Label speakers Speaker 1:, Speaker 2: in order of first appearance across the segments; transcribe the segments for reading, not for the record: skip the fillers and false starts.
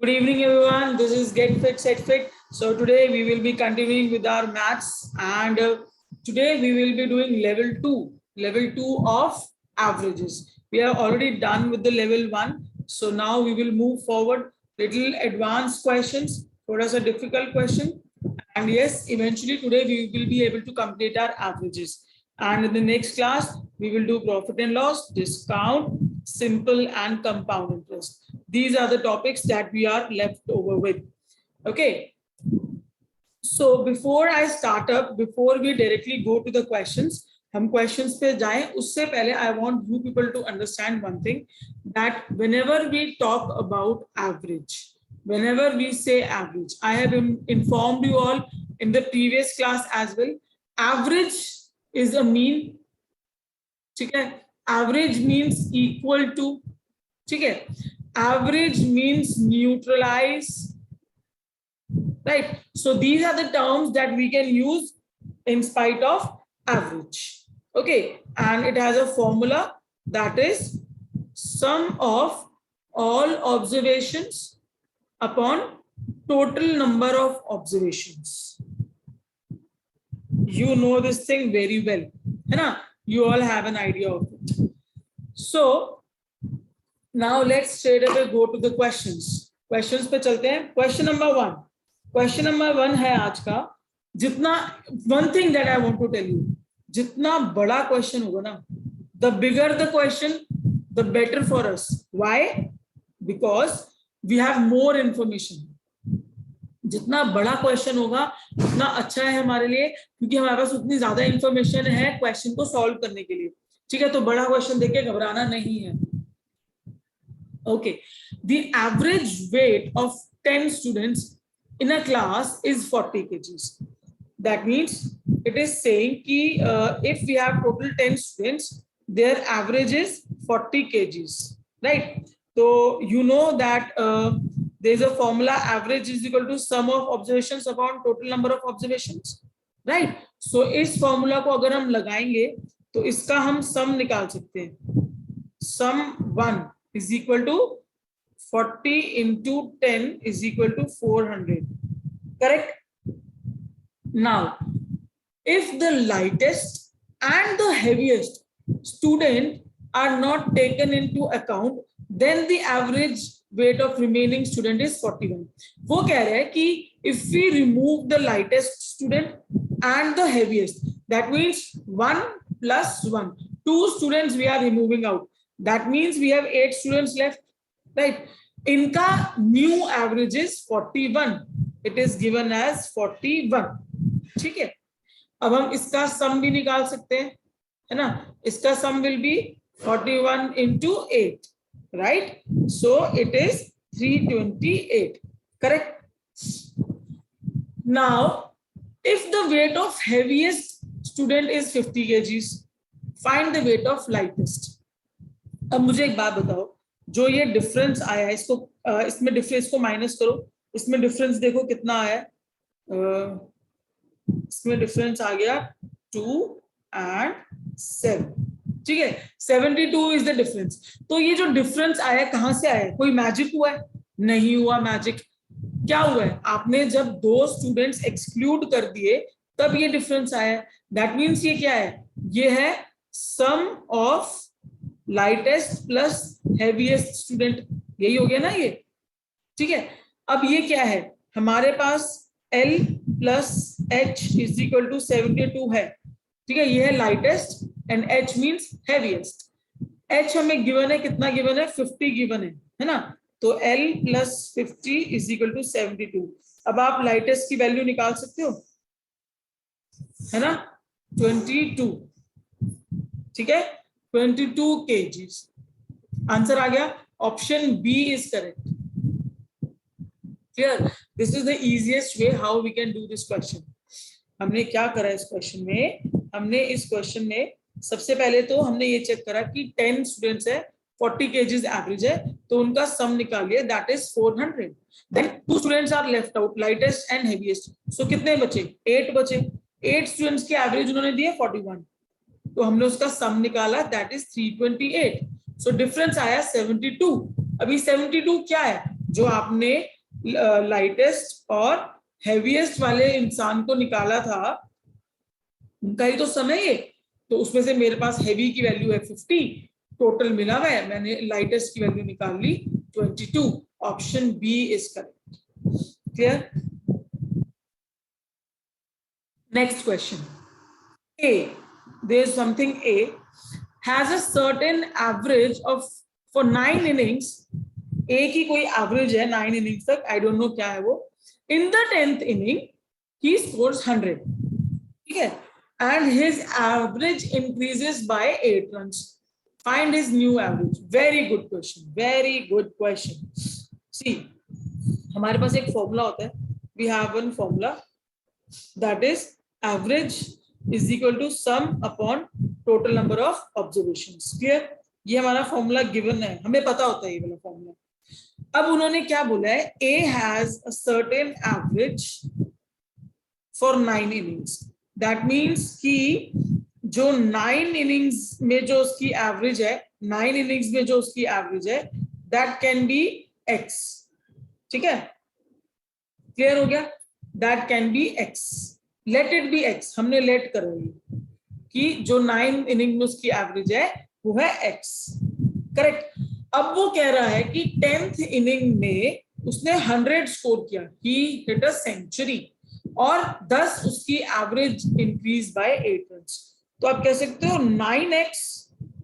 Speaker 1: Good evening, everyone. This is Get Fit, Set Fit. So today we will be continuing with our maths, and today we will be doing level two of averages. We are already done with the level one. So now we will move forward. Little advanced questions, for us a difficult question, and yes, eventually today we will be able to complete our averages. And in the next class, we will do profit and loss, discount, simple and compound interest. These are the topics that we are left over with. Okay. So before I start up, before we directly go to the questions, हम questions पे जाएं उससे पहले I want you people to understand one thing, that whenever we talk about average, whenever we say average, I have informed you all in the previous class as well, average is a mean. ठीक है, average means equal to, ठीक है, average means neutralize, right? So these are the terms that we can use in spite of average. Okay, and it has a formula that is sum of all observations upon total number of observations. You know this thing very well, है ना? You all have an idea of it. So now let's straight away go to the questions. Questions पे चलते हैं. Question number one. Question number one है आज का. जितना one thing that I want to tell you, जितना बड़ा question होगा ना, the bigger the question, the better for us. Why? Because we have more information. जितना बड़ा क्वेश्चन होगा उतना अच्छा है हमारे लिए, क्योंकि हमारे पास उतनी ज्यादा इंफॉर्मेशन है क्वेश्चन को सॉल्व करने के लिए. ठीक है, तो बड़ा क्वेश्चन देख के घबराना नहीं है. Okay, the average weight of 10 students in a class is 40 kgs. That means it is saying कि if we have total 10 students, their average is 40 kgs, right? So you know that there is a formula, average is equal to sum of observations upon total number of observations, right? So इस formula को अगर हम लगाएंगे तो इसका हम sum निकाल सकते हैं. Sum 1 is equal to 40 into 10 is equal to 400. Correct? Now, if the lightest and the heaviest student are not taken into account, then the average weight of remaining student is 41. वो कह रहा है कि if we remove the lightest student and the heaviest, that means 1 plus 1. 2 students we are removing out. That means we have 8 students left. Right? इनका new average is 41. It is given as 41. ठीक है, अब हम इसका सम भी निकाल सकते हैं, है ना? इसका sum will be 41 into 8, right? So it is 328. Correct? Now if the weight of heaviest student is 50 kgs, find the weight of lightest. अब मुझे एक बात बताओ, जो ये डिफरेंस आया है इसको इसमें डिफरेंस को माइनस करो. इसमें डिफरेंस देखो कितना आया. इसमें डिफरेंस आ गया 2 and 7. ठीक है, 72 इज द डिफरेंस. तो ये जो डिफरेंस आया कहां से आया? कोई मैजिक हुआ है? नहीं हुआ मैजिक. क्या हुआ है? आपने जब 2 स्टूडेंट्स एक्सक्लूड कर दिए तब ये डिफरेंस आया. दैट मीन्स ये क्या है? ये है sum of lightest plus heaviest student. यही हो गया ना ये. ठीक है, अब ये क्या है? हमारे पास L plus H is equal to 72 है. ठीक है, ये है lightest and H means heaviest. H हमें गिवन है, कितना गिवन है? 50 गिवन है ना? तो L plus 50 is equal to 72. अब आप लाइटेस्ट की वैल्यू निकाल सकते हो, है ना? 22. ठीक है, 22 kgs. आंसर आ गया. Option B is correct. Clear? This is the easiest way how we can do this question. हमने क्या करा इस क्वेश्चन में? हमने इस क्वेश्चन में सबसे पहले तो हमने ये चेक करा कि 10 स्टूडेंट्स है, 40 kgs एवरेज है, तो उनका सम निकाल लिया, that is 400. Then 2 students are left out, lightest and heaviest. So कितने बचे? 8 बचे. 8 स्टूडेंट्स की एवरेज उन्होंने दिया 41, तो हमने उसका सम निकाला, दैट इज 328. सो डिफरेंस आया 72. अभी 72 क्या है? जो आपने लाइटेस्ट और हैवीएस्ट वाले इंसान को निकाला था उनका ही तो समय है। तो उसमें से मेरे पास हैवी की वैल्यू है 50, टोटल मिला हुआ है, मैंने लाइटेस्ट की वैल्यू निकाल ली 22। Option B is correct. Clear? Next question A, there is something A has a certain average of for 9 innings. A की कोई एवरेज है 9 innings तक, आई डोंट नो क्या है वो। In the 10th inning he scores 100, ठीक है, and his average increases by 8 runs. Find his new average. Very good question, very good question. See, हमारे पास एक फॉर्मूला होता है, we have one formula that is average is equal to sum upon total number of observations. Clear? ये हमारा formula given है, हमें पता होता है ये वाला फॉर्मूला। अब उन्होंने क्या बोला है, A has a certain average for 9 innings. That means कि जो 9 innings में जो उसकी एवरेज है, 9 innings में जो उसकी एवरेज है, that can be X. ठीक है, क्लियर हो गया? That can be X. Let it be x, हमने लेट कर रही कि जो 9 इनिंग में उसकी एवरेज है वो है एक्स। करेक्ट। अब वो कह रहा है कि 10th इनिंग में उसने 100 स्कोर किया, ही हिट अ सेंचुरी, और 10 उसकी एवरेज इंक्रीज बाय 8 रन। तो आप कह सकते हो 9x,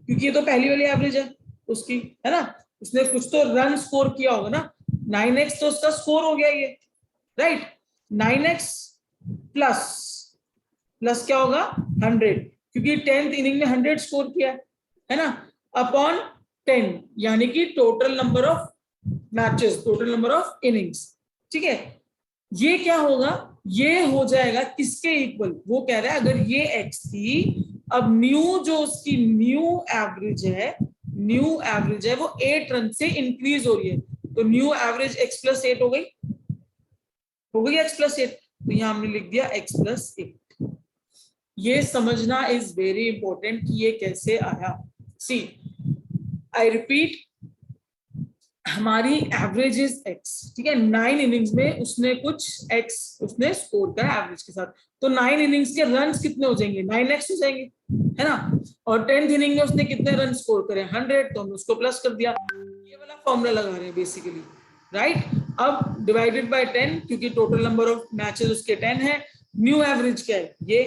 Speaker 1: क्योंकि ये तो पहली वाली एवरेज है उसकी, है ना, उसने कुछ तो रन स्कोर किया होगा ना, 9x तो उसका स्कोर हो गया ये, राइट। 9x प्लस क्या होगा 100, क्योंकि 10th इनिंग में 100 स्कोर किया है ना, अपॉन 10, यानी कि total number of matches, total number of innings. ठीक है, ये क्या होगा, ये हो जाएगा किसके इक्वल, वो कह रहा है अगर ये x थी, अब न्यू जो उसकी न्यू एवरेज है वो 8 रन से इंक्रीज हो रही है, तो न्यू एवरेज x प्लस 8 हो गई x प्लस 8, तो यहां हमने लिख दिया x प्लस 8। ये समझना इज वेरी इंपॉर्टेंट कि ये कैसे आया। सी, आई रिपीट, हमारी एवरेज इज x, ठीक है, 9 इनिंग्स में उसने कुछ x उसने स्कोर करा एवरेज के साथ, तो 9 इनिंग्स के रन्स कितने हो जाएंगे, 9x हो जाएंगे, है ना, और 10th इनिंग में उसने कितने रन स्कोर करे 100, तो हमने उसको प्लस कर दिया। ये वाला फॉर्मूला लगा रहे हैं बेसिकली, राइट। अब डिवाइडेड बाय 10, क्योंकि टोटल नंबर ऑफ मैचेस उसके 10 है, न्यू एवरेज क्या है ये,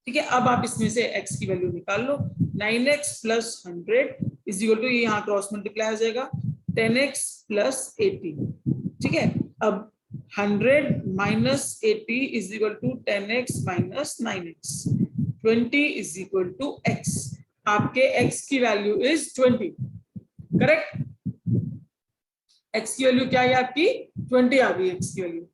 Speaker 1: ठीक है। अब आप इसमें से x की वैल्यू निकाल लो, 9x plus 100 is equal to, ये यहाँ क्रॉस मल्टीप्लाई हो जाएगा 10x प्लस 80, ठीक है। अब 100 minus 80 is equal to 10x minus 9x, 20 is equal to x। आपके x की वैल्यू इज 20, करेक्ट। x की वैल्यू क्या है आपकी 20 आ गई, x की वैल्यू।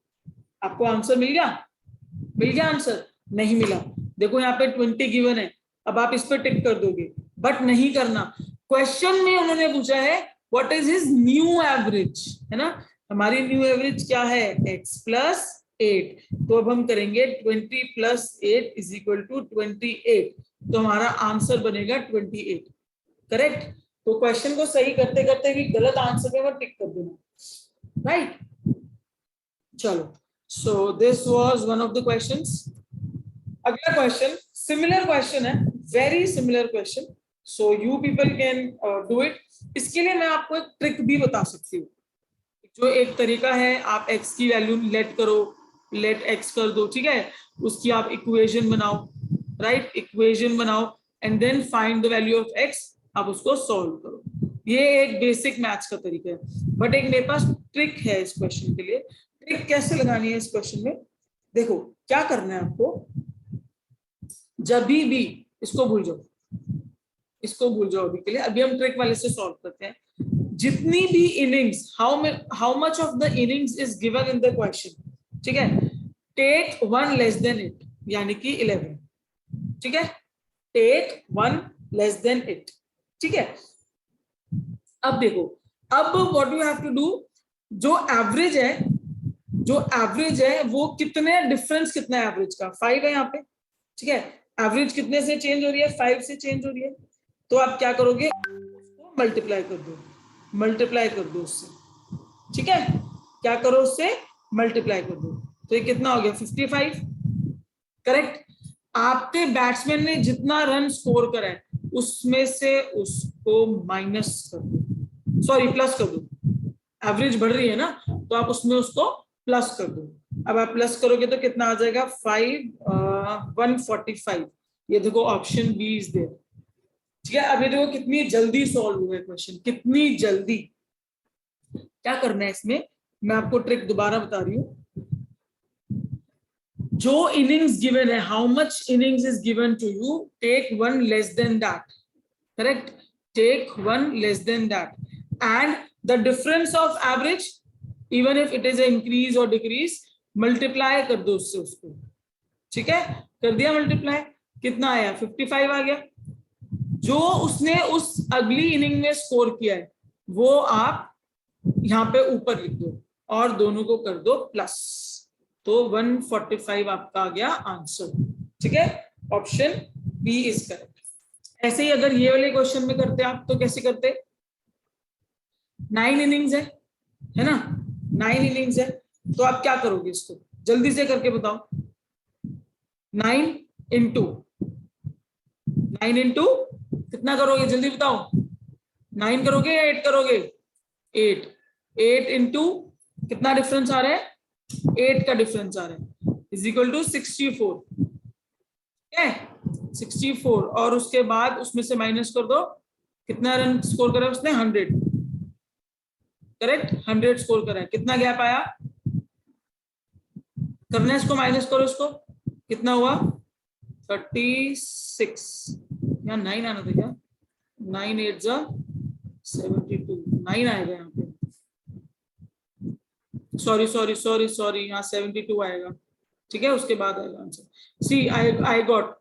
Speaker 1: आपको आंसर मिल गया आंसर? नहीं मिला, देखो यहाँ पे 20 गिवन है, अब आप इस पर टिक कर दोगे, बट नहीं करना। क्वेश्चन में उन्होंने पूछा है what is his new average, है ना, हमारी न्यू एवरेज क्या है x प्लस 8, तो अब हम करेंगे 20 प्लस 8 इज इक्वल टू 28, तो हमारा आंसर बनेगा 28, करेक्ट। तो क्वेश्चन को सही करते करते भी गलत आंसर पे मत टिक कर देना, राइट। चलो, so this was one of the questions. अगला क्वेश्चन सिमिलर क्वेश्चन है, very similar question, so you people can do it. इसके लिए मैं आपको एक ट्रिक भी बता सकती हूँ, जो एक तरीका है, आप x की वैल्यू लेट करो, लेट x कर दो, ठीक है, उसकी आप इक्वेशन बनाओ, राइट, इक्वेशन बनाओ and then find the value of x, आप उसको सॉल्व करो। ये एक बेसिक मैथ्स का तरीका है, बट एक मेरे पास ट्रिक है इस क्वेश्चन के लिए। ट्रिक कैसे लगानी है इस क्वेश्चन में, देखो क्या करना है आपको, जब भी इसको भूल जाओ अभी के लिए, अभी हम ट्रिक वाले से सॉल्व करते हैं। जितनी भी innings, how much of the innings is given in the question, ठीक है, टेक 1 लेस देन इट, यानी कि 11, ठीक है, टेक 1 लेस देन इट, ठीक है। अब देखो, अब what you have to do, जो एवरेज है वो कितने, डिफरेंस कितना है एवरेज का, 5 है यहाँ पे, ठीक है, एवरेज कितने से चेंज हो रही है, 5 से चेंज हो रही है, तो आप क्या करोगे, उसको मल्टीप्लाई कर दो उससे, ठीक है। क्या करो, उससे मल्टीप्लाई कर दो, तो ये कितना हो गया 55, करेक्ट। आपके बैट्समैन ने जितना रन स्कोर करा है उसमें से उसको माइनस कर दो, सॉरी प्लस कर दो, एवरेज बढ़ रही है ना, तो आप उसमें उसको प्लस कर दो। अब आप प्लस करोगे तो कितना आ जाएगा 145, ये देखो ऑप्शन बी इज देयर, ठीक है। अब ये देखो कितनी जल्दी सॉल्व हुआ है क्वेश्चन, कितनी जल्दी। क्या करना है इसमें, मैं आपको ट्रिक दोबारा बता रही हूँ। जो इनिंग्स गिवन है, how much innings is given to you, take one less than that, correct, take one less than that, and the difference of average even if it is increase और decrease, multiply कर दो उससे उसको, ठीक है। कर दिया मल्टीप्लाई, कितना आया 55 आ गया। जो उसने उस अगली इनिंग में स्कोर किया है वो आप यहां पे ऊपर लिख दो और दोनों को कर दो प्लस, तो 145 आपका आ गया आंसर, ठीक है। Option B is correct. ऐसे ही अगर ये वाले क्वेश्चन में करते आप तो कैसे करते, 9 इनिंग्स है ना, 9 इनिंग्स है, तो आप क्या करोगे, इसको जल्दी से करके बताओ। 9 इंटू कितना करोगे, जल्दी बताओ। 9 करोगे या 8 करोगे, 8 इंटू कितना डिफरेंस आ रहा है, 8 का डिफरेंस आ रहा है, इज इक्वल टू 64, है 64, और उसके बाद उसमें से माइनस कर दो, कितना रन स्कोर करा उसने 100, करेक्ट, 100 स्कोर करा है। कितना गैप आया, करना है इसको, माइनस करो इसको, कितना हुआ 36, यहाँ 9 आना था क्या, 9 8 जा 72, 9 आएगा यहाँ पे, सॉरी यहाँ 72 आएगा, ठीक है, उसके बाद आएगा आंसर। सी आई गॉट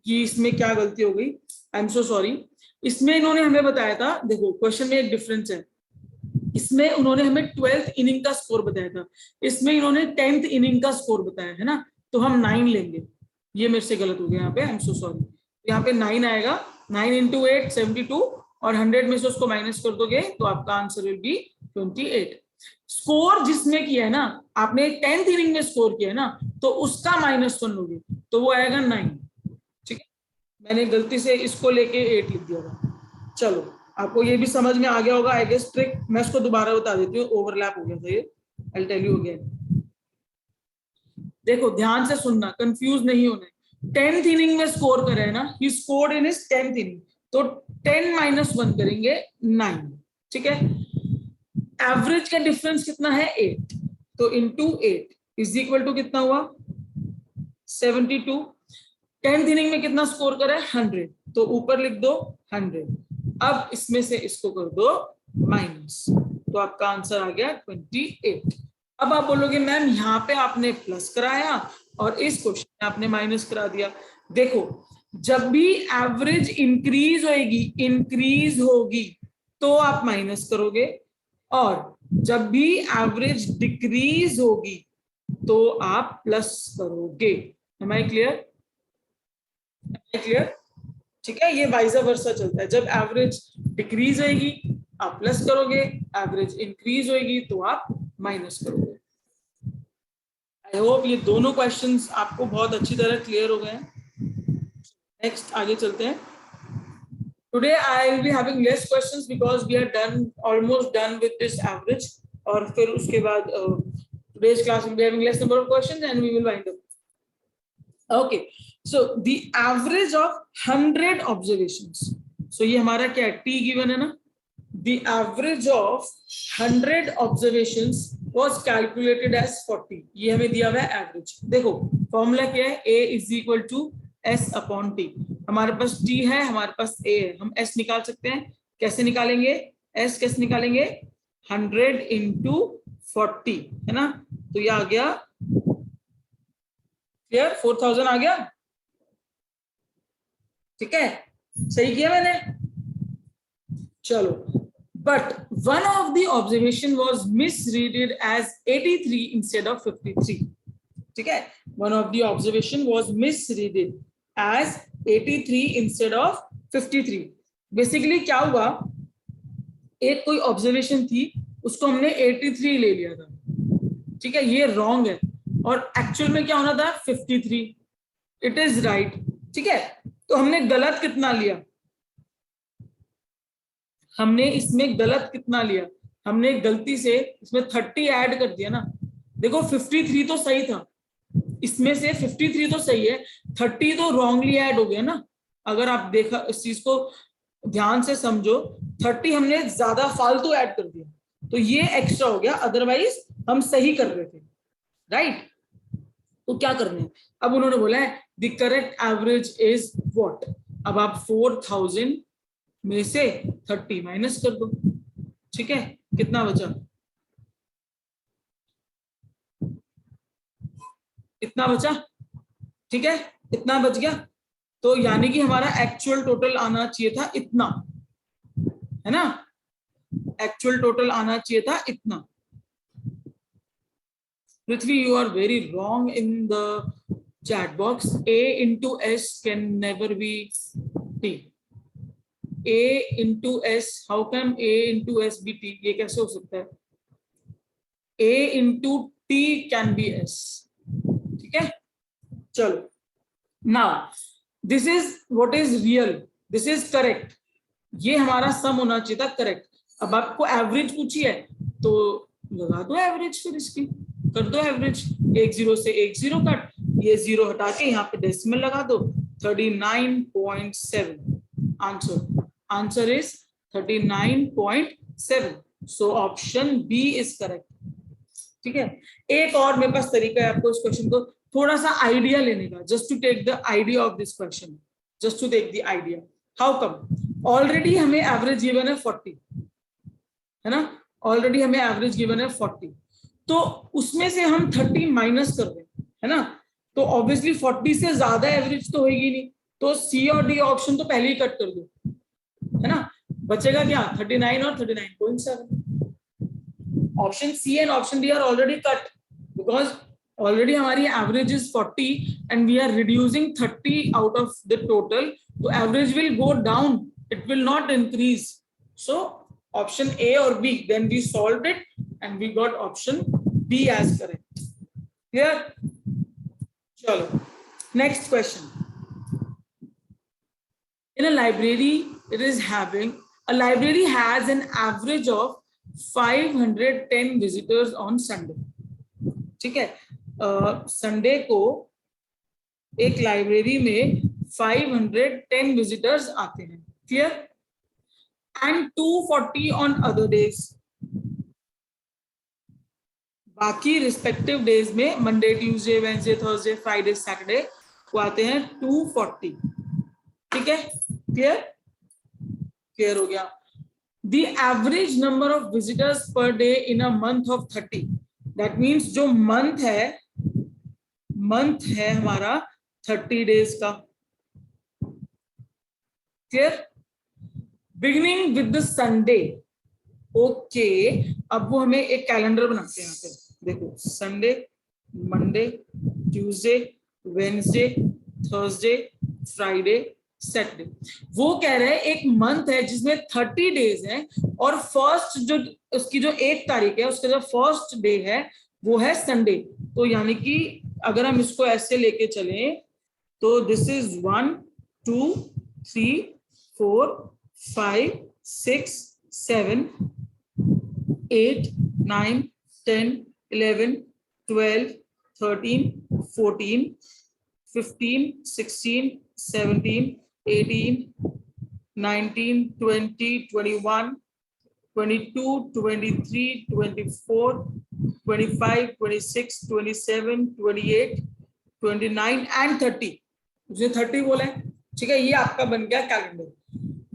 Speaker 1: कि इसमें क्या गलती हो गई, आई एम सो सॉरी। इसमें इन्होंने हमें बताया था, देखो क्वेश्चन में एक डिफरेंस है, इसमें उन्होंने हमें 12th इनिंग का स्कोर बताया था, इसमें इन्होंने 10th इनिंग का स्कोर बताया है ना, तो हम 9 लेंगे, ये मेरे से गलत हो गया यहाँ पे, आई एम सो सॉरी। यहाँ पे 9 आएगा, 9 इंटू 8 72, और 100 में से उसको माइनस कर दोगे तो आपका आंसर विल बी 28। स्कोर जिसने किया है ना, आपने 10th इनिंग में स्कोर किया है ना, तो उसका -1 लोगे तो वो आएगा 9, ठीक है। मैंने गलती से इसको लेके 8 लिख दिया था। चलो आपको ये भी समझ में आ गया होगा आई गेस ट्रिक, मैं इसको दोबारा बता देती हूँ, ओवरलैप हो गया था ये, आई टेल यू अगेन। देखो ध्यान से सुनना, कंफ्यूज नहीं होना है। 10th इनिंग में स्कोर करे है ना, he scored in his 10th inning, तो 10 - 1 करेंगे 9, ठीक है। एवरेज का डिफरेंस कितना है 8, तो इंटू 8 इज इक्वल टू कितना हुआ 72। 10th इनिंग में कितना स्कोर करा है 100, तो ऊपर लिख दो 100, अब इसमें से इसको कर दो माइनस, तो आपका आंसर आ गया 28। अब आप बोलोगे मैम यहाँ पे आपने प्लस कराया और इस क्वेश्चन में आपने माइनस करा दिया। देखो जब भी एवरेज इंक्रीज होगी तो आप माइनस करोगे, और जब भी एवरेज डिक्रीज होगी तो आप प्लस करोगे। एम आई क्लियर, ठीक है। ये वाइज वर्सा चलता है, जब एवरेज डिक्रीज होगी आप प्लस करोगे, एवरेज इंक्रीज होगी तो आप माइनस करोगे। आई होप ये दोनों क्वेश्चंस आपको बहुत अच्छी तरह क्लियर हो गए हैं। नेक्स्ट आगे चलते हैं। Today I will be having less questions because we are done, almost done with this average, और फिर उसके बाद today's class will be having less number of questions and we will wind up. Okay, so the average of 100 observations, so ये हमारा क्या है, t given है ना, the average of 100 observations was calculated as 40, ये हमें दिया हुआ है एवरेज। देखो फॉर्मूला क्या है, a is equal to s upon t, हमारे पास t है, हमारे पास a है, हम s निकाल सकते हैं, कैसे निकालेंगे, s कैसे निकालेंगे, 100 into 40 है ना, तो ये आ गया क्लियर, 4000 आ गया, ठीक है, सही किया मैंने। चलो, but one of the observation was misreaded as 83 instead of 53, ठीक है, one of the observation was misreaded as 83 instead of 53। Basically क्या हुआ, एक कोई ऑब्जर्वेशन थी उसको हमने 83 ले लिया था, ठीक है, ये रॉन्ग है और एक्चुअल में क्या होना था 53. It is right. ठीक है, तो हमने गलत कितना लिया, हमने इसमें गलत कितना लिया, हमने गलती से इसमें 30 ऐड कर दिया ना. देखो 53 तो सही था, इसमें से 53 तो सही है, 30 तो रॉन्गली ऐड हो गया ना. अगर आप देखा इस चीज को ध्यान से समझो, 30 हमने ज्यादा फालतू ऐड कर दिया, तो ये एक्स्ट्रा हो गया, अदरवाइज हम सही कर रहे थे. राइट, तो क्या करना है अब, उन्होंने बोला है the correct average is what. अब आप 4000 में से 30 माइनस कर दो. ठीक है, कितना बचा, इतना बचा. ठीक है, इतना बच गया, तो यानी कि हमारा एक्चुअल टोटल आना चाहिए था इतना, है ना. एक्चुअल टोटल आना चाहिए था इतना. पृथ्वी, you are very wrong in the chat box. A into S can never be T. A into S, how can A into S be T? ये कैसे हो सकता है? A into T can be S. ठीक है, चलो. Now this is what is real. This is correct. ये हमारा सम होना चाहिए था करेक्ट. अब आपको एवरेज पूछी है तो लगा दो एवरेज, फिर इसकी कर दो एवरेज. 10 से 10 कट, ये 0 हटा के यहाँ पे डेसिमल लगा दो. 39.7 answer. Answer is 39.7. So option B is correct. ठीक है, एक और मेरे पास तरीका है आपको इस क्वेश्चन को थोड़ा सा आइडिया लेने का, just to take the idea of this question, just to take the idea. How come, already हमें एवरेज गिवन है 40, है ना. ऑलरेडी हमें एवरेज गिवन है 40, तो उसमें से हम 30 माइनस कर रहे हैं, है ना. तो ऑब्वियसली 40 से ज्यादा एवरेज तो होगी नहीं, तो सी और डी ऑप्शन तो पहले ही कट कर दो, है ना. बचेगा क्या, 39 और 39.7. Option C and option D are already cut because already हमारी average is 40 and we are reducing 30 out of the total, तो average will go down, it will not increase. So option A or B, then we solved it and we got option B as correct. Clear? Chalo, next question. In a library, a library has an average of 510 visitors on Sunday. ठीक है, Sunday को एक library में 510 visitors आते हैं. Clear? And 240 on other days. बाकी respective days में Monday, Tuesday, Wednesday, Thursday, Friday, Saturday को आते हैं 240. ठीक है, क्लियर? क्लियर हो गया. The average number of visitors per day in a month of 30. That means जो मंथ है हमारा 30 डेज का. Clear? Beginning with the Sunday. Okay, अब वो हमें एक कैलेंडर बनाते हैं यहाँ पे. देखो, Sunday, Monday, Tuesday, Wednesday, Thursday, Friday, Saturday. वो कह रहे हैं एक मंथ है जिसमें 30 डेज है और फर्स्ट जो उसकी जो 1 तारीख है उसका जो फर्स्ट डे है वो है संडे. तो यानी कि अगर हम इसको ऐसे लेके चलें तो दिस इज 1 2 3 4 5 6 7 8 9 10 11 12 13 14 15 16 17 18 19 20 21 22 23 24 25 26 27 28 29 एंड 30. उसने 30 बोला है. ठीक है, ये आपका बन गया कैलेंडर.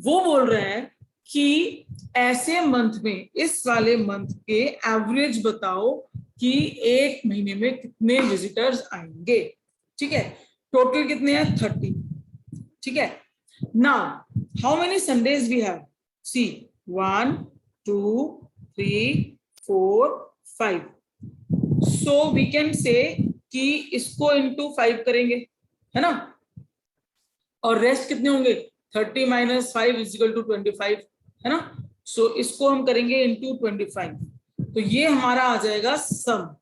Speaker 1: वो बोल रहे हैं कि ऐसे मंथ में, इस वाले मंथ के एवरेज बताओ कि एक महीने में कितने विजिटर्स आएंगे. ठीक है, टोटल कितने हैं 30. ठीक है, now how many Sundays we have, see 1 2 3 4 5. So we can say कि इसको इनटू 5 करेंगे, है ना, और रेस्ट कितने होंगे 30 माइनस 5 इज इक्वल टू 25, है ना. सो इसको हम करेंगे इनटू 25. तो ये हमारा आ जाएगा सम.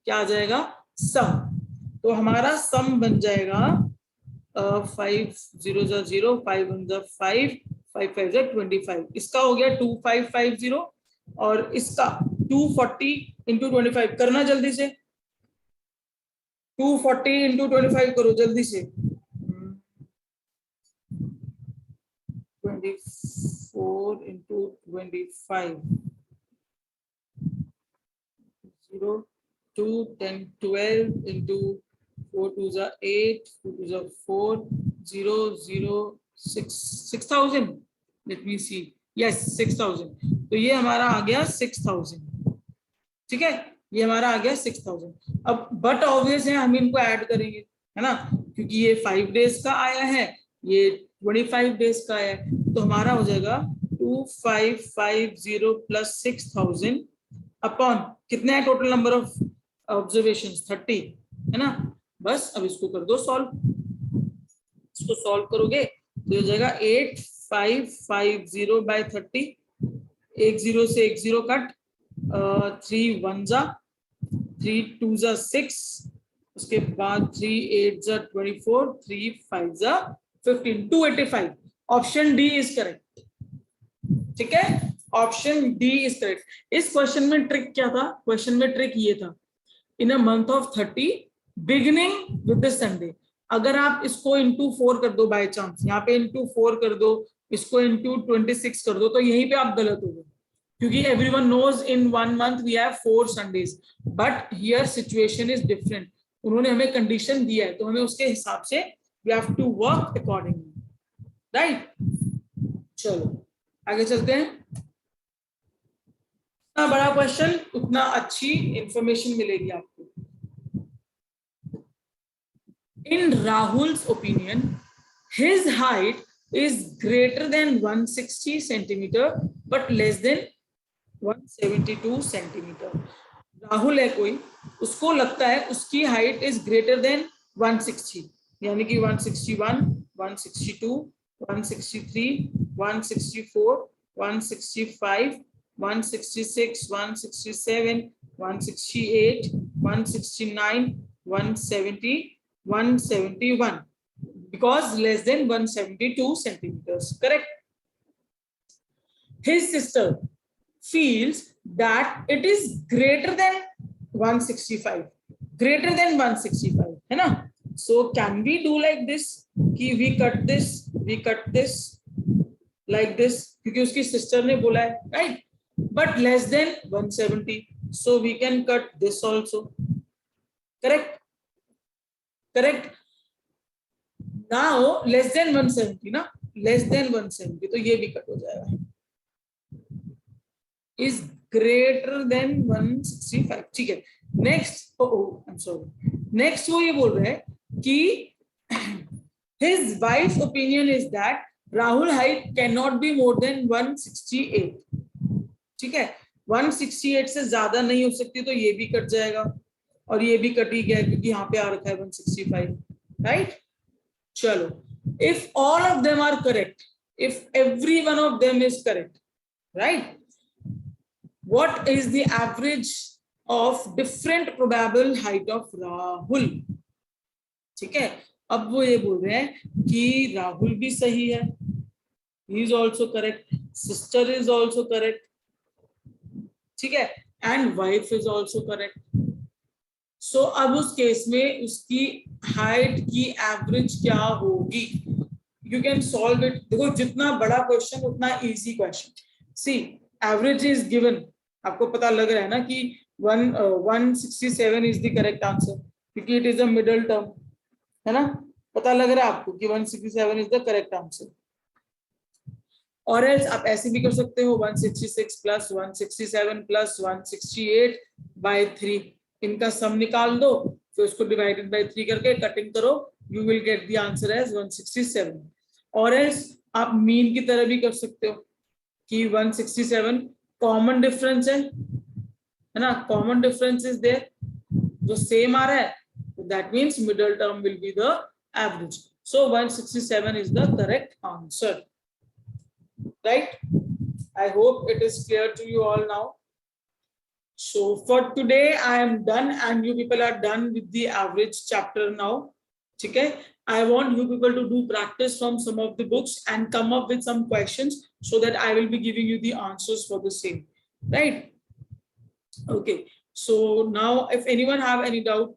Speaker 1: क्या आ जाएगा, सम। तो हमारा सम बन जाएगा 5 0 0, 5 1 5, 5 5 25। इसका हो गया 2550 और इसका 240 इंटू 25 करना जल्दी से, 240 इंटू 25 करो जल्दी से, 24 into 25, 0 2 10 12 into 4 2 is 8, 2 2 is 4, 0 0 6 6000। Let me C, yes 6000। तो ये हमारा आ गया 6000। ठीक है, ये हमारा आ गया 6000। अब बट ऑब्वियस है हम इनको ऐड करेंगे, है ना, क्योंकि ये 5 डेज का आया है, ये 25 डेज का आया है। तो हमारा हो जाएगा 2550 प्लस 6000 अपॉन कितने हैं टोटल नंबर ऑफ ऑब्जर्वेशंस, 30, है ना। बस अब इसको कर दो सॉल्व, इसको सॉल्व करोगे तो हो जाएगा 8550 बाय 30, एक जीरो से एक जीरो कट, 3 1 जा, 3 2 जा 6, उसके बाद 3 8 जा 24, 3 5 जा 15, 285। Option D is correct. ठीक है, ऑप्शन डी इज करेक्ट। इस क्वेश्चन में ट्रिक क्या था, क्वेश्चन में ट्रिक ये था, in a month of 30 beginning with the Sunday. अगर आप इसको इंटू 4 कर दो बाय चांस, यहाँ पे इंटू 4 कर दो, इसको इंटू 26 कर दो, तो यहीं पे आप गलत हो गए, क्योंकि everyone knows in 1 month we have 4 Sundays, but here situation is different. उन्होंने हमें कंडीशन दिया है तो हमें उसके हिसाब से we have to work accordingly, right. चलो आगे चलते हैं। इतना बड़ा क्वेश्चन उतना अच्छी इंफॉर्मेशन मिलेगी आपको। In Rahul's opinion, his height is greater than 160 centimeter but less than 172 centimeter. Rahul है कोई, उसको लगता है उसकी हाइट इज ग्रेटर देन 160, यानी कि 161, 162, 163, 164, 165, 166, 167, 168, 169, 170, 171, because less than 172 centimeters, correct. His sister feels that it is greater than 165, greater than 165, है ना। So can we do like this कि we cut this like this, क्योंकि उसकी सिस्टर ने बोला है, right, but less than 170, so we can cut this also, correct, correct. Now less than 170 ना, less than 170, तो ये भी कट हो जाएगा, is greater than 165, ठीक है। Next, I am sorry, next वो ये बोल रहे हैं कि his wife's opinion is that Rahul height cannot be more than 168, ठीक है, 168 से ज्यादा नहीं हो सकती, तो ये भी कट जाएगा और ये भी कट ही गया क्योंकि यहाँ पे आ रखा है 165, राइट। चलो, if all of them are correct, if every one of them is correct, right, what is the average of different probable height of Rahul? ठीक है, अब वो ये बोल रहे हैं कि राहुल भी सही है, he is also correct, sister is also correct, ठीक है, and wife is also correct. So अब उस केस में उसकी हाइट की एवरेज क्या होगी? You can solve it. देखो, जितना बड़ा क्वेश्चन उतना easy question. See, average is given, आपको पता लग रहा है ना कि 167 इज द करेक्ट आंसर, क्योंकि it is a middle term, है ना, पता लग रहा है आपको कि 167 इज द करेक्ट आंसर। और एल्स आप ऐसे भी कर सकते हो, 166 प्लस 167 प्लस 168 बाय 3, इनका सम निकाल दो, फिर उसको डिवाइडेड बाय 3 करके कटिंग करो, you will get the answer as 167। और एल्स आप मीन की तरह भी कर सकते हो कि 167 कॉमन डिफरेंस है ना, कॉमन डिफरेंस इज देयर, जो सेम आ रहा है, that means middle term will be the average. So 167 is the correct answer, right. I hope it is clear to you all now. So for today I am done and you people are done with the average chapter now. Okay, I want you people to do practice from some of the books and come up with some questions so that I will be giving you the answers for the same, right? Okay, so now if anyone have any doubt,